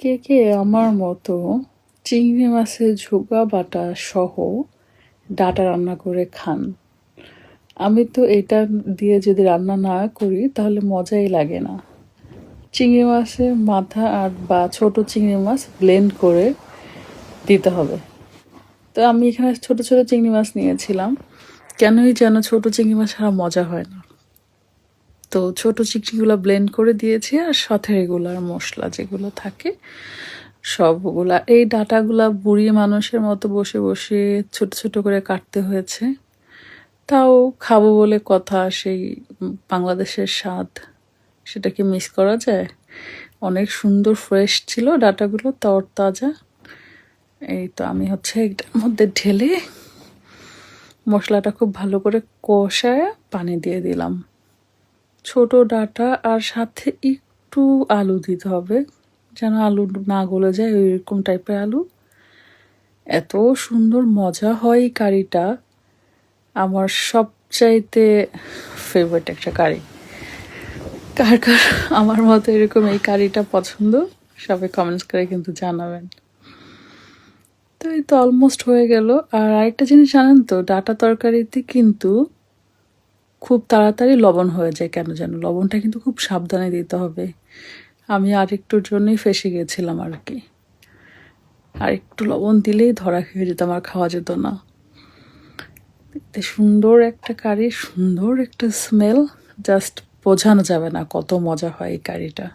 কে কে আমার মতো চিংড়ি মাছের ঝুগা বাটা সহ ডাটা রান্না করে খান? আমি তো এটা দিয়ে যদি রান্না না করি তাহলে মজাই লাগে না। চিংড়ি মাছের মাথা আর বা ছোট চিংড়ি মাছ ব্লেন্ড করে দিতে হবে। তো আমি এখানে ছোট ছোট চিংড়ি মাছ নিয়েছিলাম, কেনই যেন ছোট চিংড়ি মাছ ছাড়া মজা হয় না। তো ছোট চিংড়িগুলো ব্লেন্ড করে দিয়েছি, আর সাথে রেগুলার মশলা যেগুলো থাকে সবগুলা। এই ডাটাগুলা বুড়ি মানুষের মতো বসে বসে ছোট ছোট করে কাটতে হয়েছে। তাও খাবো বলে কথা, সেই বাংলাদেশের স্বাদ সেটা কি মিস করা যায়? অনেক সুন্দর ফ্রেশ ছিল ডাটাগুলো, তরতাজা। এই তো আমি এটার মধ্যে ঢেলে মশলাটা খুব ভালো করে কষায় পানি দিয়ে দিলাম। ছোট ডাটা আর সাথে একটু আলু দিতে হবে, যেন আলু না গলে যায়, ওইরকম টাইপের আলু। এত সুন্দর মজা হয় এই কারিটা, আমার সবচাইতে ফেভারিট একটা কারি। কার কার আমার মতো এরকম এই কারিটা পছন্দ, সবাই কমেন্টস করে কিন্তু জানাবেন। তো এই তো অলমোস্ট হয়ে গেল। আর আরেকটা জিনিস জানেন তো, ডাটা তরকারিতে কিন্তু খুব তাড়াতাড়ি লবণ হয়ে যায় কেন যেন। লবণটা কিন্তু খুব সাবধানে দিতে হবে। আমি আরেকটুর জন্যই ফেঁসে গেছিলাম আর কি। আর একটু লবণ দিলেই ধরা খেয়ে যেতাম, আর খাওয়া যেত না। এতে সুন্দর একটা কারি, সুন্দর একটা স্মেল, জাস্ট বোঝানো যাবে না কত মজা হয় এই কারিটা।